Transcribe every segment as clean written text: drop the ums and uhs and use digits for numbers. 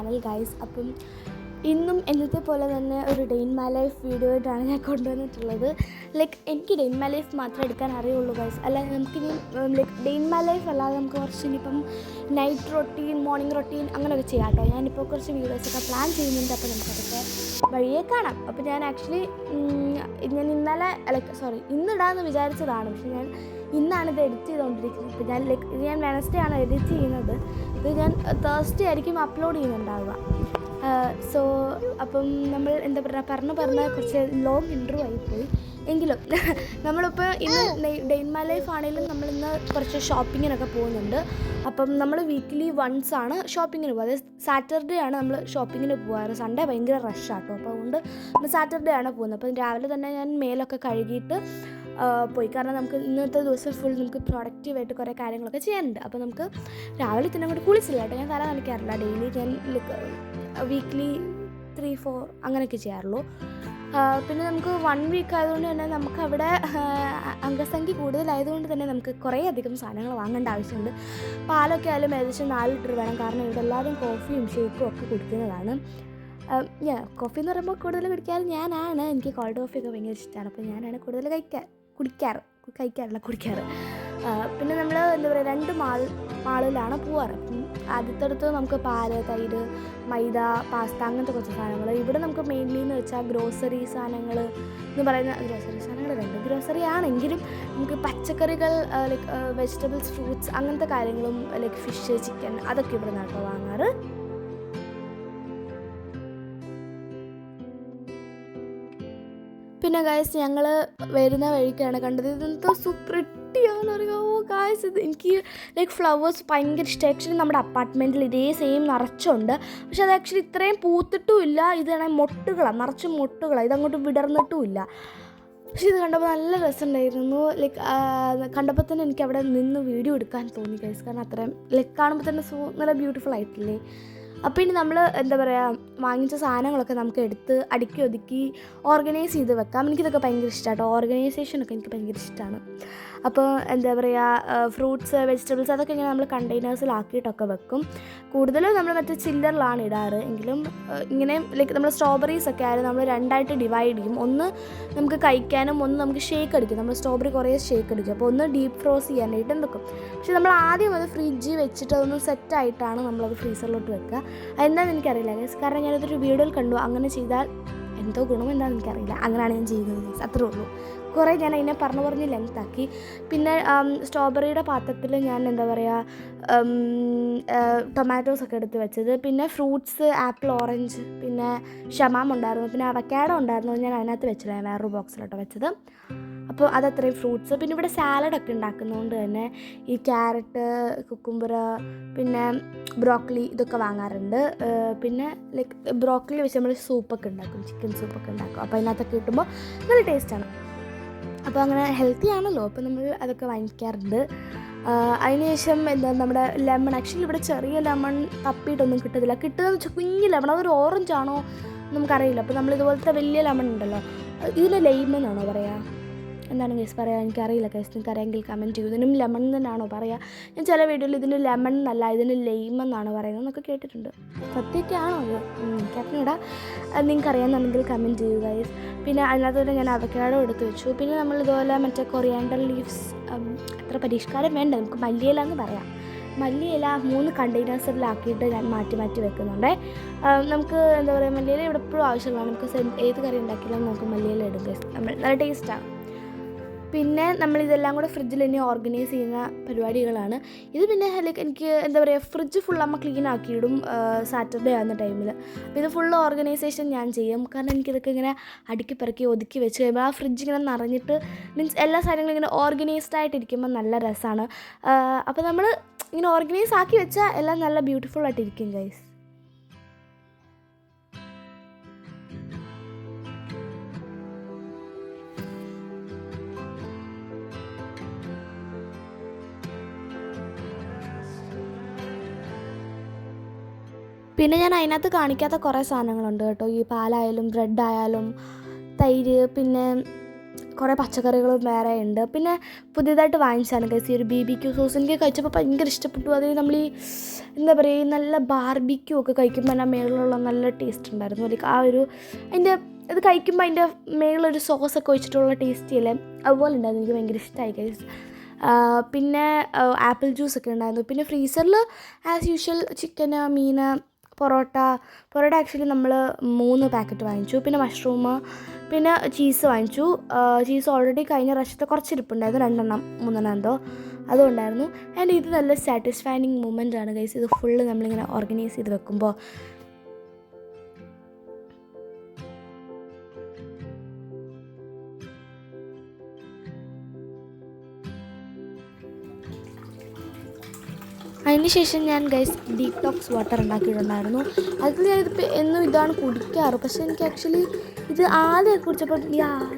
Channel guys. അപ്പം ഇന്നും എന്നത്തെ പോലെ തന്നെ ഒരു day in my life video ആയിട്ടാണ് ഞാൻ കൊണ്ടുവന്നിട്ടുള്ളത്. എനിക്ക് ഡേ ഇൻ മൈ ലൈഫ് മാത്രമേ എടുക്കാൻ അറിയുള്ളൂ ഗൈസ്. അല്ലാതെ നമുക്കിനി ഡേ ഇൻ മൈ ലൈഫ് അല്ലാതെ നമുക്ക് കുറച്ച് ഇനിയിപ്പം നൈറ്റ് റൊട്ടീൻ, മോർണിംഗ് റൊട്ടീൻ അങ്ങനെയൊക്കെ ചെയ്യാം കേട്ടോ. ഞാനിപ്പോൾ കുറച്ച് വീഡിയോസൊക്കെ പ്ലാൻ ചെയ്യുന്നുണ്ട്. അപ്പോൾ നമുക്കതൊക്കെ വഴിയേ കാണാം. അപ്പോൾ ഞാൻ ആക്ച്വലി ഞാൻ ഇന്നിടാമെന്ന് വിചാരിച്ചതാണ്. പക്ഷെ ഞാൻ ഇന്നാണ് ഇത് എഡിറ്റ് ചെയ്തുകൊണ്ടിരിക്കുന്നത്. ഇപ്പോൾ ഞാൻ വെനസ്ഡേ ആണ് എഡിറ്റ് ചെയ്യുന്നത്. ഇത് ഞാൻ തേഴ്സ്ഡേ ആയിരിക്കും അപ്ലോഡ് ചെയ്യുന്നുണ്ടാവുക. സോ അപ്പം നമ്മൾ എന്താ പറയുക പറഞ്ഞ കുറച്ച് ലോങ് ഇൻട്രോ ആയിപ്പോയി. എങ്കിലും നമ്മളിപ്പോൾ ഇന്ന് ഡേ ഇൻ മൈ ലൈഫ് ആണെങ്കിലും നമ്മളിന്ന് കുറച്ച് ഷോപ്പിങ്ങിനൊക്കെ പോകുന്നുണ്ട്. അപ്പം നമ്മൾ വീക്ക്ലി വൺസ് ആണ് ഷോപ്പിങ്ങിന് പോകുക. അതായത് സാറ്റർഡേ ആണ് നമ്മൾ ഷോപ്പിങ്ങിന് പോകാറ്. സൺഡേ ഭയങ്കര റഷാട്ടോ. അപ്പോൾ അതുകൊണ്ട് നമ്മൾ സാറ്റർഡേ ആണ് പോകുന്നത്. അപ്പം രാവിലെ തന്നെ ഞാൻ മേലൊക്കെ കഴുകിയിട്ട് പോയി. കാരണം നമുക്ക് ഇന്നത്തെ ദിവസം ഫുൾ നമുക്ക് പ്രൊഡക്റ്റീവായിട്ട് കുറേ കാര്യങ്ങളൊക്കെ ചെയ്യാനുണ്ട്. അപ്പോൾ നമുക്ക് രാവിലെ തന്നെ അങ്ങോട്ട് കുളിച്ചില്ല കേട്ടോ. ഞാൻ തല നനയ്ക്കാറില്ല. ഡെയിലി ഞാൻ വീക്ക്ലി 3-4 അങ്ങനെയൊക്കെ ചെയ്യാറുള്ളൂ. പിന്നെ നമുക്ക് 1 വീക്ക് ആയതുകൊണ്ട് തന്നെ നമുക്കവിടെ അംഗസംഖ്യ കൂടുതലായതുകൊണ്ട് തന്നെ നമുക്ക് കുറേ അധികം സാധനങ്ങൾ വാങ്ങേണ്ട ആവശ്യമുണ്ട്. പാലൊക്കെ ആയാലും ഏകദേശം 4 ലിറ്റർ വേണം. കാരണം ഇവിടെ എല്ലാവരും കോഫിയും ഷേക്കും ഒക്കെ കുടിക്കുന്നതാണ്. കോഫി എന്ന് പറയുമ്പോൾ കൂടുതൽ കുടിക്കാറ് ഞാനാണ്. എനിക്ക് കോൾഡ് കോഫിയൊക്കെ ഭയങ്കര ഇഷ്ടമാണ്. അപ്പോൾ ഞാനാണ് കൂടുതൽ കുടിക്കാറ്. പിന്നെ നമ്മൾ എന്താ പറയുക 2 മാളിലാണ് പോവാറ്. ആദ്യത്തടുത്ത് നമുക്ക് പാല്, തൈര്, മൈദ, പാസ്ത അങ്ങനത്തെ കുറച്ച് സാധനങ്ങൾ. ഇവിടെ നമുക്ക് മെയിൻലി എന്ന് വെച്ചാൽ ഗ്രോസറി സാധനങ്ങൾ എന്ന് പറയുന്ന ഗ്രോസറി ആണെങ്കിലും നമുക്ക് പച്ചക്കറികൾ, വെജിറ്റബിൾസ്, ഫ്രൂട്ട്സ് അങ്ങനത്തെ കാര്യങ്ങളും ഫിഷ്, ചിക്കൻ അതൊക്കെ ഇവിടെ നിന്നാട്ടോ വാങ്ങാറ്. പിന്നെ ഗായ്സ് ഞങ്ങൾ വരുന്ന വഴിക്കാണ് കണ്ടത്. ഇതെന്തോ സൂപ്പറിട്ടിയാണെന്ന് അറിയാമോ ഗായ്സ്. ഇത് എനിക്ക് ഫ്ലവേഴ്സ് ഭയങ്കര ഇഷ്ടം. ആക്ച്വലി നമ്മുടെ അപ്പാർട്ട്മെൻറ്റിൽ ഇതേ സെയിം നിറച്ചുണ്ട്. പക്ഷെ അത് ആക്ച്വലി ഇത്രയും പൂത്തിട്ടും ഇല്ല. ഇതാണെങ്കിൽ മൊട്ടുകളാണ്, നിറച്ചും മൊട്ടുകളാണ്. ഇതങ്ങോട്ട് വിടർന്നിട്ടും ഇല്ല. പക്ഷെ ഇത് കണ്ടപ്പോൾ നല്ല രസമുണ്ടായിരുന്നു. കണ്ടപ്പോൾ തന്നെ എനിക്ക് അവിടെ നിന്ന് വീഡിയോ എടുക്കാൻ തോന്നി ഗൈസ്. കാരണം അത്രയും കാണുമ്പോൾ തന്നെ നല്ല ബ്യൂട്ടിഫുൾ ആയിട്ടില്ലേ. അപ്പോൾ ഇനി നമ്മൾ എന്താ പറയുക വാങ്ങിച്ച സാധനങ്ങളൊക്കെ നമുക്ക് എടുത്ത് അടുക്കി ഒതുക്കി ഓർഗനൈസ് ചെയ്ത് വെക്കാം. എനിക്കിതൊക്കെ ഭയങ്കര ഇഷ്ടമാണ്. ഓർഗനൈസേഷനൊക്കെ എനിക്ക് ഭയങ്കര ഇഷ്ടമാണ്. അപ്പോൾ എന്താ പറയുക ഫ്രൂട്ട്സ്, വെജിറ്റബിൾസ് അതൊക്കെ ഇങ്ങനെ നമ്മൾ കണ്ടെയ്നേഴ്സിലാക്കിയിട്ടൊക്കെ വെക്കും. കൂടുതലും നമ്മൾ മറ്റേ ചില്ലറിലാണ് ഇടാറ്. എങ്കിലും ഇങ്ങനെ നമ്മൾ സ്ട്രോബെറീസൊക്കെ ആയാലും നമ്മൾ 2ആയിട്ട് ഡിവൈഡ് ചെയ്യും. ഒന്ന് നമുക്ക് കഴിക്കാനും ഒന്ന് നമുക്ക് ഷേക്ക് അടിക്കും. നമ്മൾ സ്ട്രോബെറി കുറേ ഷേക്ക് അടിക്കും. അപ്പോൾ ഒന്ന് ഡീപ്പ് ഫ്രോസ് ചെയ്യാനായിട്ട് വെക്കും. പക്ഷെ നമ്മൾ ആദ്യം അത് ഫ്രിഡ്ജിൽ വെച്ചിട്ട് അതൊന്ന് സെറ്റായിട്ടാണ് നമ്മളത് ഫ്രീസറിലോട്ട് വെക്കുക. അതെന്താണെന്ന് എനിക്കറിയില്ല ഗൈസ്. കാരണം ഞാനതൊരു വീഡിയോയിൽ കണ്ടു. അങ്ങനെ ചെയ്താൽ എന്തോ ഗുണം എന്താണെന്ന് എനിക്കറിയില്ല. അങ്ങനെയാണ് ഞാൻ ചെയ്യുന്നത് ഗൈസ്. അത്രേ ഉള്ളൂ. കുറേ ഞാൻ അതിനെ പറഞ്ഞ് ലെങ്താക്കി. പിന്നെ സ്ട്രോബെറിയുടെ പാത്രത്തിൽ ഞാൻ എന്താ പറയുക ടൊമാറ്റോസൊക്കെ എടുത്ത് വെച്ചത്. പിന്നെ ഫ്രൂട്ട്സ് ആപ്പിൾ, ഓറഞ്ച്, പിന്നെ ഷമാം ഉണ്ടായിരുന്നു. പിന്നെ അവക്കാഡോ ഉണ്ടായിരുന്നു. ഞാൻ അതിനകത്ത് വെച്ചില്ല. ഞാൻ വേറൊരു ബോക്സിലോട്ടോ വെച്ചത്. അപ്പോൾ അതത്രയും ഫ്രൂട്ട്സ്. പിന്നെ ഇവിടെ സാലഡൊക്കെ ഉണ്ടാക്കുന്നതുകൊണ്ട് തന്നെ ഈ ക്യാരറ്റ്, കുക്കുംബർ, പിന്നെ ബ്രോക്കലി ഇതൊക്കെ വാങ്ങാറുണ്ട്. പിന്നെ ബ്രോക്കലി വെച്ച് നമ്മൾ സൂപ്പൊക്കെ ഉണ്ടാക്കും, ചിക്കൻ സൂപ്പൊക്കെ ഉണ്ടാക്കും. അപ്പോൾ അതിനകത്തൊക്കെ കിട്ടുമ്പോൾ നല്ല ടേസ്റ്റാണ്. അപ്പോൾ അങ്ങനെ ഹെൽത്തി ആണല്ലോ. അപ്പോൾ നമ്മൾ അതൊക്കെ വാങ്ങിക്കാറുണ്ട്. അതിനുശേഷം എന്താ നമ്മുടെ ലെമൺ. ആക്ച്വലി ഇവിടെ ചെറിയ ലെമൺ തപ്പിയിട്ടൊന്നും കിട്ടത്തില്ല. കിട്ടുന്നതെന്ന് വെച്ചാൽ കുഞ്ഞ് ലെമൺ. അതൊരു ഓറഞ്ച് ആണോ നമുക്കറിയില്ല. അപ്പോൾ നമ്മളിതുപോലത്തെ വലിയ ലെമൺ ഉണ്ടല്ലോ, ഇതിന് ലെയ്മൺ ആണോ പറയുക? എന്താണ് ഗൈസ് പറയുക? എനിക്കറിയില്ല ഗൈസ്. നിങ്ങൾക്ക് അറിയാമെങ്കിൽ കമൻറ്റ് ചെയ്യൂ. ഇതിനും ലെമൺ തന്നെയാണോ പറയുക? ഞാൻ ചില വീഡിയോയിൽ ഇതിന് ലെമൺ എന്നല്ല ഇതിന് ലെയ്മൺ എന്നാണ് പറയുന്നത് എന്നൊക്കെ കേട്ടിട്ടുണ്ട്. സത്യമൊക്കെ ആണോ അത്? എനിക്കറിഞ്ഞൂടാ. നിങ്ങൾക്ക് അറിയാമെന്നുണ്ടെങ്കിൽ കമൻറ്റ് ചെയ്യൂ ഗൈസ്. പിന്നെ അതിനകത്തോടെ ഞാൻ അവക്കാഡോ എടുത്ത് വെച്ചു. പിന്നെ നമ്മളിതുപോലെ മറ്റേ കൊറിയാണ്ടർ ലീവ്സ്, അത്ര പരിഷ്കാരം വേണ്ട, നമുക്ക് മല്ലിയില എന്ന് പറയാം. മല്ലിയില 3 കണ്ടെയ്നേഴ്സിലാക്കിയിട്ട് ഞാൻ മാറ്റി വെക്കുന്നുണ്ട്. നമുക്ക് എന്താ പറയുക മല്ലിയില ഇവിടെ എപ്പോഴും ആവശ്യമുള്ളതാണ്. നമുക്ക് ഏത് കറി ഉണ്ടാക്കിയാലും നമുക്ക് മല്ലിയില ഇടും ഗൈസ്. നല്ല ടേസ്റ്റാണ്. പിന്നെ നമ്മളിതെല്ലാം കൂടെ ഫ്രിഡ്ജിൽ ഇനി ഓർഗനൈസ് ചെയ്യുന്ന പരിപാടികളാണ് ഇത്. പിന്നെ എനിക്ക് എന്താ പറയുക ഫ്രിഡ്ജ് ഫുൾ അമ്മ ക്ലീൻ ആക്കിയിടും സാറ്റർഡേ ആകുന്ന ടൈമിൽ. അപ്പോൾ ഇത് ഫുൾ ഓർഗനൈസേഷൻ ഞാൻ ചെയ്യും. കാരണം എനിക്കിതൊക്കെ ഇങ്ങനെ അടുക്കി പെറുക്കി ഒതുക്കി വെച്ച് കഴിയുമ്പോൾ ആ ഫ്രിഡ്ജ് ഇങ്ങനെ നിറഞ്ഞിട്ട് മീൻസ് എല്ലാ സാധനങ്ങളും ഇങ്ങനെ ഓർഗനൈസ്ഡ് ആയിട്ടിരിക്കുമ്പോൾ നല്ല രസമാണ്. അപ്പോൾ നമ്മൾ ഇങ്ങനെ ഓർഗനൈസ് ആക്കി വെച്ചാൽ എല്ലാം നല്ല ബ്യൂട്ടിഫുൾ ആയിട്ടിരിക്കും ഗൈസ്. പിന്നെ ഞാൻ അതിനകത്ത് കാണിക്കാത്ത കുറേ സാധനങ്ങളുണ്ട് കേട്ടോ. ഈ പാലായാലും ബ്രെഡായാലും തൈര്, പിന്നെ കുറേ പച്ചക്കറികളും വേറെ ഉണ്ട്. പിന്നെ പുതിയതായിട്ട് വാങ്ങിച്ചാണ് ഗൈസ് ഈ ഒരു BBQ സോസ്. എനിക്ക് കഴിച്ചപ്പോൾ ഭയങ്കര ഇഷ്ടപ്പെട്ടു. അതിൽ നമ്മൾ ഈ എന്താ പറയുക, നല്ല ബാർബിക്യൂ ഒക്കെ കഴിക്കുമ്പോൾ അതിൻ്റെ മേളിലുള്ള നല്ല ടേസ്റ്റ് ഉണ്ടായിരുന്നു. ലൈക്ക് ആ ഒരു അതിൻ്റെ ഇത് കഴിക്കുമ്പോൾ അതിൻ്റെ മേളിലൊരു സോസൊക്കെ ഒഴിച്ചിട്ടുള്ള ടേസ്റ്റ് ഇല്ലേ, അതുപോലെ ഉണ്ടായിരുന്നു. എനിക്ക് ഭയങ്കര ഇഷ്ടമായി ഗൈസ്. പിന്നെ ആപ്പിൾ ജ്യൂസൊക്കെ ഉണ്ടായിരുന്നു. പിന്നെ ഫ്രീസറിൽ ആസ് യൂഷ്വൽ ചിക്കന്, മീൻ, പൊറോട്ട ആക്ച്വലി നമ്മൾ 3 പാക്കറ്റ് വാങ്ങിച്ചു. പിന്നെ മഷ്റൂം, പിന്നെ ചീസ് വാങ്ങിച്ചു. ചീസ് ഓൾറെഡി കഴിഞ്ഞ പ്രാവശ്യത്തെ കുറച്ച് ഇരിപ്പുണ്ടായിരുന്നു, 2 3 എന്തോ അതുകൊണ്ടായിരുന്നു. ആൻഡ് ഇത് നല്ല സാറ്റിസ്ഫൈയിങ് മൊമെൻ്റ് ആണ് ഗൈസ്. ഇത് ഫുള്ള് നമ്മളിങ്ങനെ ഓർഗനൈസ് ചെയ്ത് വെക്കുമ്പോൾ. അതിനുശേഷം ഞാൻ ഗൈസ് ഡീടോക്സ് വാട്ടർ ഉണ്ടാക്കിയിട്ടുണ്ടായിരുന്നു. അതിൽ ഞാനിതിപ്പോൾ എന്നും ഇതാണ് കുടിക്കാറ്. പക്ഷേ എനിക്ക് ആക്ച്വലി ഇത് ആദ്യം കുടിച്ചപ്പോൾ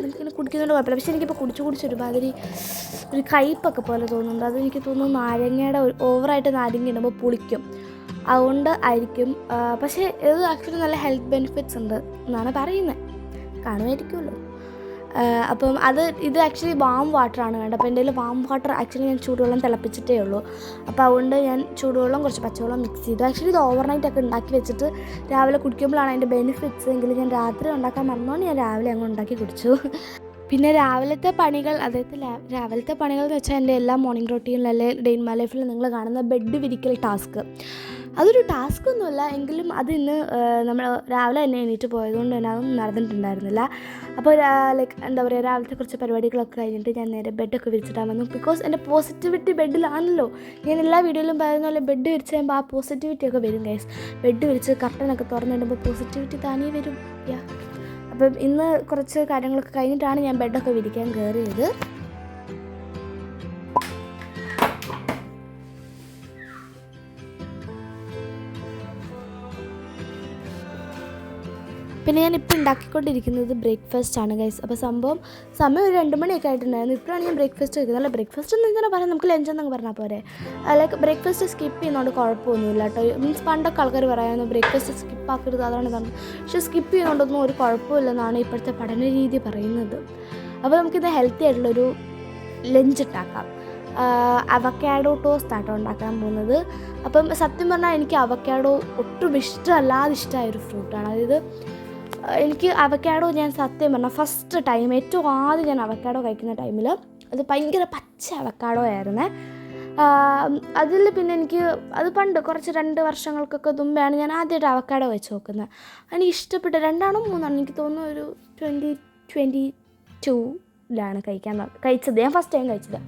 എനിക്കിങ്ങനെ കുടിക്കുന്നതുകൊണ്ട് കുഴപ്പമില്ല. പക്ഷേ എനിക്കിപ്പോൾ കുടിച്ച് ഒരുമാതിരി ഒരു കയ്പ്പൊക്കെ പോലെ തോന്നുന്നുണ്ട്. അതെനിക്ക് തോന്നുന്നു നാരങ്ങയുടെ ഓവറായിട്ട് നാരങ്ങ ഇടുമ്പോൾ പുളിക്കും, അതുകൊണ്ട് ആയിരിക്കും. പക്ഷേ ഇത് ആക്ച്വലി നല്ല ഹെൽത്ത് ബെനിഫിറ്റ്സ് ഉണ്ട് എന്നാണ് പറയുന്നത്, കാണുമായിരിക്കുമല്ലോ. അപ്പം ഇത് ആക്ച്വലി വാം വാട്ടറാണ് വേണ്ടത്. അപ്പോൾ എൻ്റെ കയ്യിൽ വാം വാട്ടർ ആക്ച്വലി ഞാൻ ചൂടുവെള്ളം തിളപ്പിച്ചിട്ടേ ഉള്ളൂ. അപ്പോൾ അതുകൊണ്ട് ഞാൻ ചൂടുവെള്ളം കുറച്ച് പച്ചവെള്ളം മിക്സ് ചെയ്തു. ആക്ച്വലി ഇത് ഓവർനൈറ്റൊക്കെ ഉണ്ടാക്കി വെച്ചിട്ട് രാവിലെ കുടിക്കുമ്പോഴാണ് അതിൻ്റെ ബെനിഫിറ്റ്സ്. എങ്കിലും ഞാൻ രാത്രി ഉണ്ടാക്കാൻ മറന്നുകൊണ്ട് ഞാൻ രാവിലെ അങ്ങ് ഉണ്ടാക്കി കുടിച്ചു. പിന്നെ രാവിലത്തെ പണികൾ എന്ന് വെച്ചാൽ എൻ്റെ എല്ലാ മോർണിംഗ് റൊട്ടീനിലും അല്ലെങ്കിൽ ഡേ ഇൻ മൈ ലൈഫിൽ നിങ്ങൾ കാണുന്ന ബെഡ് വിരിക്കൽ ടാസ്ക്. അതൊരു ടാസ്ക് ഒന്നുമല്ല, എങ്കിലും അത് ഇന്ന് നമ്മൾ രാവിലെ തന്നെ എണീറ്റ് പോയതുകൊണ്ട് തന്നെ അതൊന്നും നടന്നിട്ടുണ്ടായിരുന്നില്ല. അപ്പോൾ ലൈക്ക് എന്താ പറയുക, രാവിലത്തെ കുറച്ച് പരിപാടികളൊക്കെ കഴിഞ്ഞിട്ട് ഞാൻ നേരെ ബെഡൊക്കെ വിരിച്ചിട്ടാൻ വന്നു. ബിക്കോസ് എൻ്റെ പോസിറ്റിവിറ്റി ബെഡിലാണല്ലോ. ഞാൻ എല്ലാ വീഡിയോയിലും പറയുന്ന പോലെ ബെഡ് വിരിച്ച് കഴിയുമ്പോൾ ആ പോസിറ്റിവിറ്റി ഒക്കെ വരും ഗൈസ്. ബെഡ് വിരിച്ച് കർട്ടനൊക്കെ തുറന്നിടുമ്പോൾ പോസിറ്റിവിറ്റി താനേ വരും. അപ്പം ഇന്ന് കുറച്ച് കാര്യങ്ങളൊക്കെ കഴിഞ്ഞിട്ടാണ് ഞാൻ ബെഡൊക്കെ വിരിക്കാൻ കയറിയത്. പിന്നെ ഞാനിപ്പോൾ ഉണ്ടാക്കിക്കൊണ്ടിരിക്കുന്നത് ബ്രേക്ക്ഫാസ്റ്റാണ് ഗൈസ്. അപ്പോൾ സമയം ഒരു 2 മണിയൊക്കെ ആയിട്ടുണ്ടായിരുന്നു. ഇപ്പോഴാണ് ഞാൻ ബ്രേക്ക്ഫാസ്റ്റ് കഴിക്കുന്നത്. അല്ല, ബ്രേക്ക്ഫാസ്റ്റ് എന്ന് എന്താണ് പറയാം, നമുക്ക് ലഞ്ചെന്നൊക്കെ പറഞ്ഞാൽ പോരെ. ലൈക്ക് ബ്രേക്ക്ഫാസ്റ്റ് സ്കിപ്പ് ചെയ്യുന്നതുകൊണ്ട് കുഴപ്പമൊന്നുമില്ല കേട്ടോ. മീൻസ് പണ്ടൊക്കെ ആൾക്കാർ പറയാമായിരുന്നു ബ്രേക്ക്ഫാസ്റ്റ് സ്കിപ്പാക്കരുത്, അതാണ്. പക്ഷേ സ്കിപ്പ് ചെയ്യുന്നതുകൊണ്ടൊന്നും ഒരു കുഴപ്പമില്ലെന്നാണ് ഇപ്പോഴത്തെ പഠന രീതി പറയുന്നത്. അപ്പോൾ നമുക്കിത് ഹെൽത്തി ആയിട്ടുള്ളൊരു ലഞ്ച് ഉണ്ടാക്കാം. അവക്കാഡോ ടോസ്റ്റ് ആട്ടോ ഉണ്ടാക്കാൻ പോകുന്നത്. അപ്പം സത്യം പറഞ്ഞാൽ എനിക്ക് അവക്കാഡോ ഒട്ടും ഇഷ്ടമല്ലാതെ ഇഷ്ടമായൊരു ഫ്രൂട്ടാണ്. അതായത് എനിക്ക് അവക്കാഡോ ഞാൻ സത്യം പറഞ്ഞാൽ ഫസ്റ്റ് ടൈം ഏറ്റവും ആദ്യം ഞാൻ അവക്കാഡോ കഴിക്കുന്ന ടൈമിൽ അത് ഭയങ്കര പച്ച അവക്കാഡോ ആയിരുന്നേ. അതിൽ പിന്നെ എനിക്ക് അത് പണ്ട് കുറച്ച് 2 വർഷങ്ങൾക്കൊക്കെ മുമ്പെയാണ് ഞാൻ ആദ്യമായിട്ട് അവക്കാഡോ വെച്ച് നോക്കുന്നത്. എനിക്ക് ഇഷ്ടപ്പെട്ട 2 3 എനിക്ക് തോന്നുന്നു ഒരു 2022 കഴിച്ചത് ഞാൻ ഫസ്റ്റ് ടൈം കഴിച്ചത്.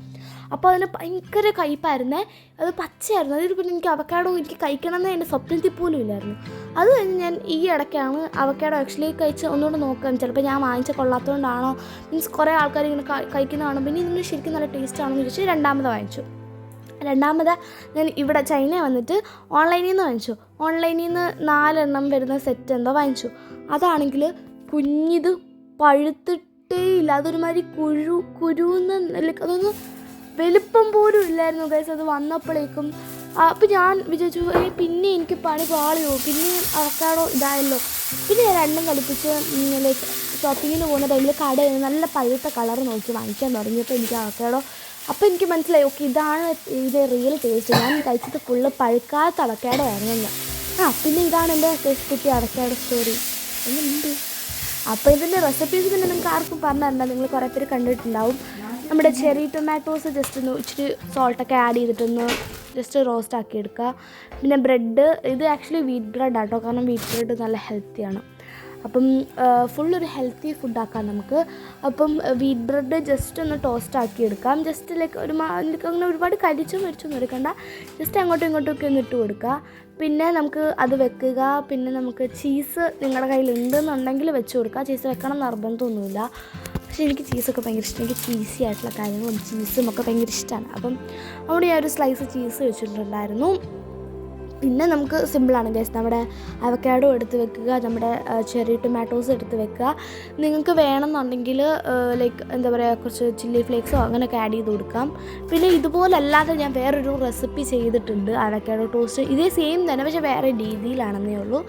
അപ്പോൾ അതിന് ഭയങ്കര കയ്പ്പായിരുന്നേ, അത് പച്ചയായിരുന്നു. അതിൽ പിന്നെ എനിക്ക് അവക്കാഡോ എനിക്ക് കഴിക്കണമെന്ന് എൻ്റെ സ്വപ്നത്തിൽ പോലും ഇല്ലായിരുന്നു. അത് കഴിഞ്ഞ് ഞാൻ ഈ ഇടയ്ക്കാണ് അവക്കാഡോ ആക്ച്വലി കഴിച്ച് ഒന്നുകൂടെ നോക്കാം, ചിലപ്പോൾ ഞാൻ വാങ്ങിച്ച കൊള്ളാത്തതുകൊണ്ടാണോ, മീൻസ് കുറേ ആൾക്കാർ ഇങ്ങനെ കഴിക്കുന്നതാണോ, പിന്നെ ഇതിന് ശരിക്കും നല്ല ടേസ്റ്റാണെന്ന് ചോദിച്ചാൽ 2ാമത് വാങ്ങിച്ചു. 2ാമത് ഞാൻ ഇവിടെ ചൈന വന്നിട്ട് ഓൺലൈനിൽ നിന്ന് വാങ്ങിച്ചു. ഓൺലൈനിൽ നിന്ന് 4 വരുന്ന സെറ്റ് എന്തോ വാങ്ങിച്ചു. അതാണെങ്കിൽ കുഞ്ഞിത് പഴുത്തിട്ടേ ഇല്ല, അതൊരുമാതിരി കുരുന്ന് ലൈക്ക് അതൊന്ന് വലുപ്പം പോലും ഇല്ലായിരുന്നു ഗൈസ് അത് വന്നപ്പോഴേക്കും. അപ്പോൾ ഞാൻ വിചാരിച്ചു പിന്നെ എനിക്ക് പണി പാളിയോ, പിന്നെയും അവക്കാഡോ ഇതായല്ലോ. പിന്നെ ഞാൻ 2 കടുപ്പിച്ച് ലൈക്ക് ഷോപ്പിങ്ങിന് പോകുന്ന ടൈമിൽ കടയിൽ നല്ല പഴുത്ത കളർ നോക്കി വാങ്ങിക്കാൻ തുടങ്ങിയപ്പോൾ എനിക്ക് അവക്കാഡോ, അപ്പോൾ എനിക്ക് മനസ്സിലായി ഓക്കെ ഇതാണ് ഇതിൻ്റെ റിയൽ ടേസ്റ്റ്. ഞാൻ കഴിച്ചത് ഫുള്ള് പഴുക്കാത്ത അവക്കാഡോ ആയിരുന്നു. പിന്നെ ഇതാണ് എൻ്റെ ടേസ്റ്റ് കിട്ടിയ അവക്കാഡോ സ്റ്റോറി എന്നുണ്ട്. അപ്പോൾ ഇതിൻ്റെ റെസിപ്പീസ് പിന്നെ നിങ്ങൾക്ക് ആർക്കും പറഞ്ഞു തരണ്ട, നിങ്ങൾ കുറേ പേര് കണ്ടിട്ടുണ്ടാവും. നമ്മുടെ ചെറി ടൊമാറ്റോസ് ജസ്റ്റ് ഒന്ന് ഇച്ചിരി സോൾട്ടൊക്കെ ആഡ് ചെയ്തിട്ടൊന്ന് ജസ്റ്റ് റോസ്റ്റ് ആക്കി എടുക്കുക. പിന്നെ ബ്രെഡ്, ഇത് ആക്ച്വലി വീറ്റ് ബ്രെഡ് ആട്ടോ, കാരണം വീറ്റ് ബ്രെഡ് നല്ല ഹെൽത്തിയാണ്. അപ്പം ഫുള്ളൊരു ഹെൽത്തി ഫുഡാക്കാം നമുക്ക്. അപ്പം വീറ്റ് ബ്രെഡ് ജസ്റ്റ് ഒന്ന് ടോസ്റ്റ് ആക്കി എടുക്കാം. ജസ്റ്റ് ലൈക്ക് അങ്ങനെ ഒരുപാട് കരിച്ചും എടുക്കണ്ട, ജസ്റ്റ് അങ്ങോട്ടും ഇങ്ങോട്ടുമൊക്കെ ഒന്ന് ഇട്ട് കൊടുക്കുക. പിന്നെ നമുക്ക് അത് വെക്കുക. പിന്നെ നമുക്ക് ചീസ് നിങ്ങളുടെ കയ്യിലുണ്ടെന്നുണ്ടെങ്കിൽ വെച്ച് കൊടുക്കുക. ചീസ് വെക്കണം നിർബന്ധമൊന്നുമില്ല, പക്ഷേ എനിക്ക് ചീസൊക്കെ ഭയങ്കര ഇഷ്ടം. എനിക്ക് ചീസി ആയിട്ടുള്ള കാര്യങ്ങളും ചീസും ഒക്കെ ഭയങ്കര ഇഷ്ടമാണ്. അപ്പം അവിടെ ഞാൻ ഒരു സ്ലൈസ് ചീസ് വെച്ചിട്ടുണ്ടായിരുന്നു. പിന്നെ നമുക്ക് സിമ്പിളാണ് ഗൈസ്, നമ്മുടെ അവക്കാഡോ എടുത്ത് വെക്കുക, നമ്മുടെ ചെറി ടൊമാറ്റോസ് എടുത്ത് വെക്കുക. നിങ്ങൾക്ക് വേണമെന്നുണ്ടെങ്കിൽ ലൈക്ക് എന്താ പറയുക കുറച്ച് ചില്ലി ഫ്ലേക്സോ അങ്ങനെയൊക്കെ ആഡ് ചെയ്ത് കൊടുക്കാം. പിന്നെ ഇതുപോലല്ലാതെ ഞാൻ വേറൊരു റെസിപ്പി ചെയ്തിട്ടുണ്ട് അവക്കാഡോ ടോസ്റ്റ്, ഇതേ സെയിം തന്നെ പക്ഷേ വേറെ രീതിയിലാണെന്നേ ഉള്ളൂ.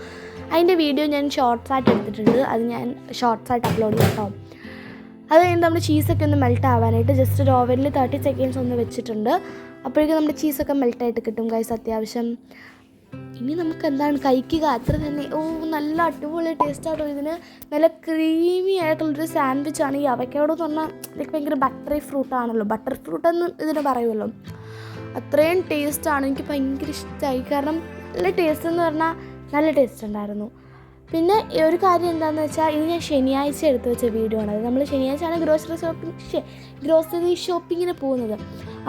അതിൻ്റെ വീഡിയോ ഞാൻ ഷോർട്സായിട്ട് എടുത്തിട്ടുണ്ട്, അത് ഞാൻ ഷോർട്സായിട്ട് അപ്ലോഡ് ചെയ്യാം കേട്ടോ. അത് കഴിഞ്ഞ് നമ്മുടെ ചീസൊക്കെ ഒന്ന് മെൽറ്റ് ആവാനായിട്ട് ജസ്റ്റ് ഒരു ഓവനിൽ 30 സെക്കൻഡ്സ് ഒന്ന് വെച്ചിട്ടുണ്ട്. അപ്പോഴേക്കും നമ്മുടെ ചീസൊക്കെ മെൽറ്റായിട്ട് കിട്ടും ഗൈസ് അത്യാവശ്യം. ഇനി നമുക്ക് എന്താണ് കഴിക്കുക, അത്ര തന്നെ. നല്ല അടിപൊളി ടേസ്റ്റ് ആട്ടോ ഇതിന്. നല്ല ക്രീമി ആയിട്ടുള്ളൊരു സാൻഡ്വിച്ചാണ് ഈ അവക്കാഡോ എന്ന് പറഞ്ഞാൽ. ലൈക്ക് ഭയങ്കര ബട്ടറി ഫ്രൂട്ടാണല്ലോ, ബട്ടർ ഫ്രൂട്ട് എന്ന് ഇതിന് പറയുമല്ലോ. അത്രയും ടേസ്റ്റാണ്, എനിക്ക് ഭയങ്കര ഇഷ്ടമായി. കാരണം നല്ല ടേസ്റ്റ് എന്ന് പറഞ്ഞാൽ നല്ല ടേസ്റ്റ് ഉണ്ടായിരുന്നു. പിന്നെ ഒരു കാര്യം എന്താണെന്ന് വെച്ചാൽ, ഇത് ഞാൻ ശനിയാഴ്ച എടുത്ത് വെച്ച വീഡിയോ ആണ്. അത് നമ്മൾ ശനിയാഴ്ചയാണ് ഗ്രോസറി ഷോപ്പിങ്ങിന് പോകുന്നത്.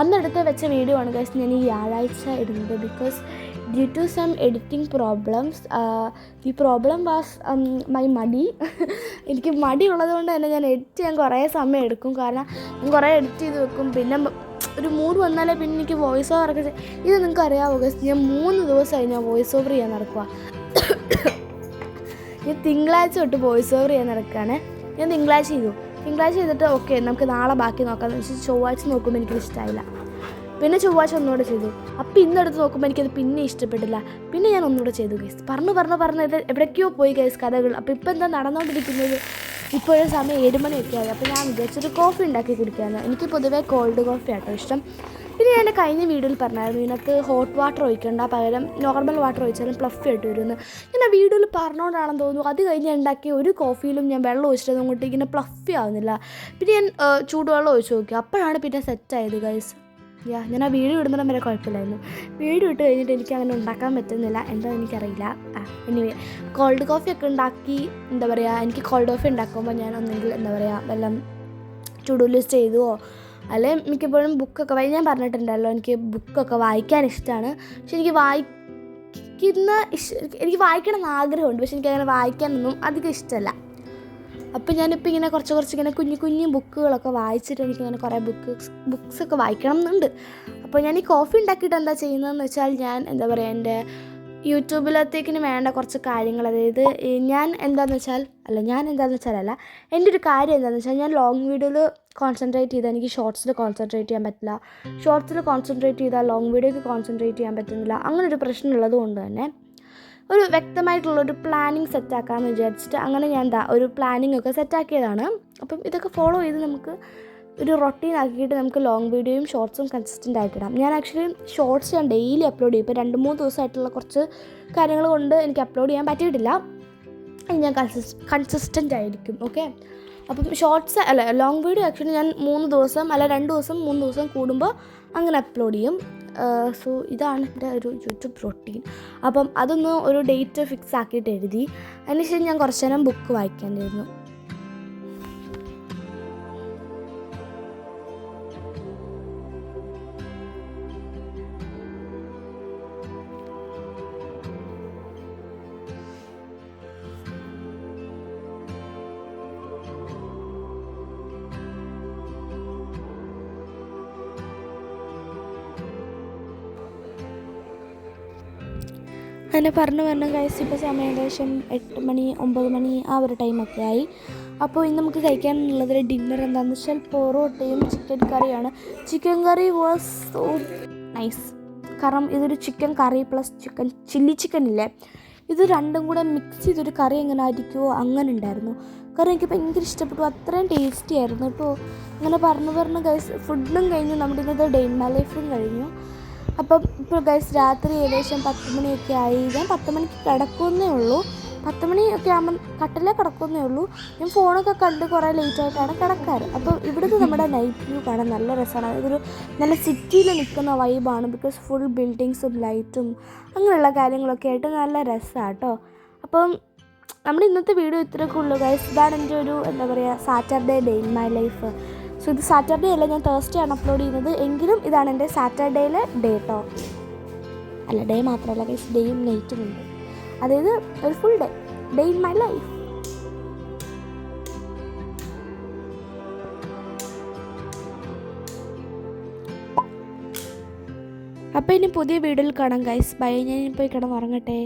അന്ന് എടുത്ത് വെച്ച വീഡിയോ ആണ് ഗൈസ് ഞാൻ ഈ വ്യാഴാഴ്ച ഇടുന്നത്. Because due to some editing problems, the problem was my മടി. എനിക്ക് മടി ഉള്ളതുകൊണ്ട് തന്നെ ഞാൻ എഡിറ്റ് ചെയ്യാൻ കുറേ സമയം എടുക്കും. കാരണം ഞാൻ കുറേ എഡിറ്റ് ചെയ്ത് വെക്കും. പിന്നെ ഒരു മൂഡ് വന്നാലേ പിന്നെ എനിക്ക് വോയിസ് ഓവറൊക്കെ ഇത് നിങ്ങൾക്ക് അറിയാമോ ഗൈസ്, ഞാൻ 3 ദിവസമായി ഞാൻ വോയിസ് ഓവർ ചെയ്യാൻ നടക്കുക. ഞാൻ തിങ്കളാഴ്ച തൊട്ട് വോയിസ് ഓവർ ചെയ്യാൻ നടക്കുകയാണ്. ഞാൻ തിങ്കളാഴ്ച ചെയ്തിട്ട് ഓക്കെ നമുക്ക് നാളെ ബാക്കി നോക്കാമെന്ന് വെച്ചാൽ ചൊവ്വാഴ്ച നോക്കുമ്പോൾ എനിക്കത് ഇഷ്ടമായില്ല. പിന്നെ ചൊവ്വാഴ്ച ഒന്നുകൂടെ ചെയ്തു. അപ്പോൾ ഇന്നെടുത്ത് നോക്കുമ്പോൾ എനിക്കത് പിന്നെ ഇഷ്ടപ്പെട്ടില്ല. പിന്നെ ഞാൻ ഒന്നുകൂടെ ചെയ്തു ഗൈസ്. പറഞ്ഞ് ഇത് എവിടേക്കോ പോയി ഗൈസ് കഥകൾ. അപ്പോൾ ഇപ്പോൾ എന്താ നടന്നുകൊണ്ടിരിക്കുന്നത്, ഇപ്പോഴും സമയം 7 മണിയൊക്കെ ആയി. അപ്പോൾ ഞാൻ വിചാരിച്ചൊരു കോഫി ഉണ്ടാക്കി കുടിക്കാമെന്ന്. എനിക്ക് പൊതുവേ കോൾഡ് കോഫി ആട്ടോ ഇഷ്ടം. പിന്നെ ഞാൻ എൻ്റെ കഴിഞ്ഞ വീഡിയോയിൽ പറഞ്ഞായിരുന്നു ഇതിനകത്ത് ഹോട്ട് വാട്ടർ ഒഴിക്കേണ്ട, പകരം നോർമൽ വാട്ടർ ഒഴിച്ചാലും ഫ്ലഫി ആയിട്ട് വരുമെന്ന്. ഞാൻ ആ വീഡിയോയിൽ പറഞ്ഞുകൊണ്ടാണെന്ന് തോന്നുന്നു. അത് കഴിഞ്ഞ് ഉണ്ടാക്കിയ ഒരു കോഫിയിലും ഞാൻ വെള്ളം ഒഴിച്ചിട്ട് അങ്ങോട്ട് ഇങ്ങനെ ഫ്ലഫി ആവുന്നില്ല. പിന്നെ ഞാൻ ചൂടുവെള്ളം ഒഴിച്ച് നോക്കി. അപ്പോഴാണ് പിന്നെ സെറ്റായത് ഗൈസ്. ഞാൻ ആ വീഡിയോ ഇടുന്നിടം വരെ കുഴപ്പമില്ലായിരുന്നു. വീഡിയോ ഇട്ട് കഴിഞ്ഞിട്ട് എനിക്ക് അങ്ങനെ ഉണ്ടാക്കാൻ പറ്റുന്നില്ല, എന്താ എനിക്കറിയില്ല. എനിവേ കോൾഡ് കോഫിയൊക്കെ ഉണ്ടാക്കി എന്താ പറയുക, എനിക്ക് കോൾഡ് കോഫി ഉണ്ടാക്കുമ്പോൾ ഞാൻ ഒന്നെങ്കിൽ എന്താ പറയുക വല്ലതും ടു-ഡു ലിസ്റ്റ് ചെയ്തുവോ, അല്ലെങ്കിൽ മിക്കപ്പോഴും ബുക്കൊക്കെ ഞാൻ പറഞ്ഞിട്ടുണ്ടല്ലോ എനിക്ക് ബുക്കൊക്കെ വായിക്കാൻ ഇഷ്ടമാണ്. പക്ഷെ എനിക്ക് വായിക്കണം എന്ന് ആഗ്രഹമുണ്ട്. പക്ഷെ എനിക്കങ്ങനെ വായിക്കാനൊന്നും അധികം ഇഷ്ടമല്ല. അപ്പോൾ ഞാനിപ്പോൾ ഇങ്ങനെ കുറച്ച് ഇങ്ങനെ കുഞ്ഞു ബുക്കുകളൊക്കെ വായിച്ചിട്ട് എനിക്കങ്ങനെ കുറേ ബുക്സൊക്കെ വായിക്കണം എന്നുണ്ട്. അപ്പോൾ ഞാൻ ഈ കോഫി ഉണ്ടാക്കിയിട്ട് എന്താ ചെയ്യുന്നതെന്ന് വെച്ചാൽ, ഞാൻ എന്താ പറയുക എൻ്റെ യൂട്യൂബിലത്തേക്കിന് വേണ്ട കുറച്ച് കാര്യങ്ങൾ, അതായത് ഞാൻ എന്താണെന്ന് വെച്ചാൽ എൻ്റെ ഒരു കാര്യം എന്താണെന്ന് വെച്ചാൽ, ഞാൻ ലോങ് വീഡിയോയിൽ കോൺസെൻട്രേറ്റ് ചെയ്താൽ എനിക്ക് ഷോർട്സിൽ കോൺസെൻട്രേറ്റ് ചെയ്യാൻ പറ്റില്ല. ഷോർട്സിൽ കോൺസെൻട്രേറ്റ് ചെയ്താൽ ലോങ് വീഡിയോയ്ക്ക് കോൺസെൻട്രേറ്റ് ചെയ്യാൻ പറ്റുന്നില്ല. അങ്ങനൊരു പ്രശ്നമുള്ളത് കൊണ്ട് തന്നെ ഒരു വ്യക്തമായിട്ടുള്ളൊരു പ്ലാനിങ് സെറ്റാക്കാമെന്ന് വിചാരിച്ചിട്ട് അങ്ങനെ ഞാൻ ഒരു പ്ലാനിങ് ഒക്കെ സെറ്റാക്കിയതാണ്. അപ്പം ഇതൊക്കെ ഫോളോ ചെയ്ത് നമുക്ക് ഒരു റൊട്ടീൻ ആക്കിയിട്ട് നമുക്ക് ലോങ് വീഡിയോയും ഷോർട്സും കൺസിസ്റ്റൻ്റ് ആയിട്ടിടാം. ഞാൻ ആക്ച്വലി ഷോർട്സ് ഞാൻ ഡെയിലി അപ്ലോഡ് ചെയ്യും. ഇപ്പോൾ 2-3 ദിവസമായിട്ടുള്ള കുറച്ച് കാര്യങ്ങൾ കൊണ്ട് എനിക്ക് അപ്ലോഡ് ചെയ്യാൻ പറ്റിയിട്ടില്ല. ഞാൻ കൺസിസ്റ്റൻ്റ് ആയിരിക്കും. ഓക്കെ, അപ്പം ലോങ് വീഡിയോ ആക്ച്വലി ഞാൻ 2 ദിവസം കൂടുമ്പോൾ അങ്ങനെ അപ്ലോഡ് ചെയ്യും. സോ ഇതാണ് എൻ്റെ ഒരു യൂട്യൂബ് റൊട്ടീൻ. അപ്പം അതൊന്ന് ഒരു ഡേറ്റ് ഫിക്സ് ആക്കിയിട്ട് എഴുതി. അതിനുശേഷം ഞാൻ കുറച്ച് നേരം ബുക്ക് വായിക്കാനിരുന്നു. അങ്ങനെ പറഞ്ഞു ഗൈസ്, ഇപ്പോൾ സമയം ഏകദേശം 8 മണി 9 മണി ആ ഒരു ടൈമൊക്കെ ആയി. അപ്പോൾ ഇന്ന് നമുക്ക് കഴിക്കാനുള്ളത് ഡിന്നർ എന്താണെന്ന് വെച്ചാൽ പൊറോട്ടയും ചിക്കൻ കറിയാണ്. Chicken curry was so nice. കാരണം ഇതൊരു ചിക്കൻ കറി പ്ലസ് ചില്ലി ചിക്കൻ ഇല്ലേ, ഇത് രണ്ടും കൂടെ മിക്സ് ചെയ്തൊരു കറി എങ്ങനെ ആയിരിക്കുമോ അങ്ങനെ ഉണ്ടായിരുന്നു. കാരണം എനിക്ക് ഭയങ്കര ഇഷ്ടപ്പെട്ടു, അത്രയും ടേസ്റ്റി ആയിരുന്നു കേട്ടോ. അങ്ങനെ പറഞ്ഞു ഗൈസ് ഫുഡും കഴിഞ്ഞു, നമ്മുടെ ഇന്നത്തെ ഡേ ഇൻ മൈ ലൈഫും കഴിഞ്ഞു. അപ്പം ഇപ്പോൾ ഗൈസ് രാത്രി ഏകദേശം 10 മണിയൊക്കെ ആയി. ഞാൻ 10 മണിക്ക് കിടക്കുന്നേ ഉള്ളൂ. 10 മണിയൊക്കെ ആകുമ്പം കട്ടിലേ കിടക്കുന്നേ ഉള്ളൂ. ഞാൻ ഫോണൊക്കെ കണ്ട് കുറേ ലേറ്റായിട്ടാണ് കിടക്കാറ്. അപ്പോൾ ഇവിടുത്തെ നമ്മുടെ നൈറ്റ് വ്യൂ കാണാൻ നല്ല രസമാണ്. ഇതൊരു നല്ല സിറ്റിയിൽ നിൽക്കുന്ന വൈബാണ്. ബിക്കോസ് ഫുൾ ബിൽഡിങ്സും ലൈറ്റും അങ്ങനെയുള്ള കാര്യങ്ങളൊക്കെ ആയിട്ട് നല്ല രസമാണ് കേട്ടോ. അപ്പം നമ്മുടെ ഇന്നത്തെ വീഡിയോ ഇത്രയൊക്കെ ഉള്ളൂ ഗൈസ്. ഇതാണ് എൻ്റെ ഒരു എന്താ പറയുക Saturday day in my life. So ഇത് സാറ്റർഡേ അല്ല, ഞാൻ തേഴ്സ്ഡേ ആണ് അപ്ലോഡ് ചെയ്യുന്നത്. എങ്കിലും ഇതാണ് എൻ്റെ സാറ്റർഡേയിലെ ഡേ കേട്ടോ. അല്ല, ഡേ മാത്രമല്ല ഗൈസ്, ഡേയും നൈറ്റും ഉണ്ട്. അതായത് ഒരു full day in my life. അപ്പോൾ ഇനി പുതിയ വീഡിയോയിൽ കാണാം ഗൈസ്. ബൈ. ഞാൻ പോയി കിടന്നുറങ്ങട്ടെ.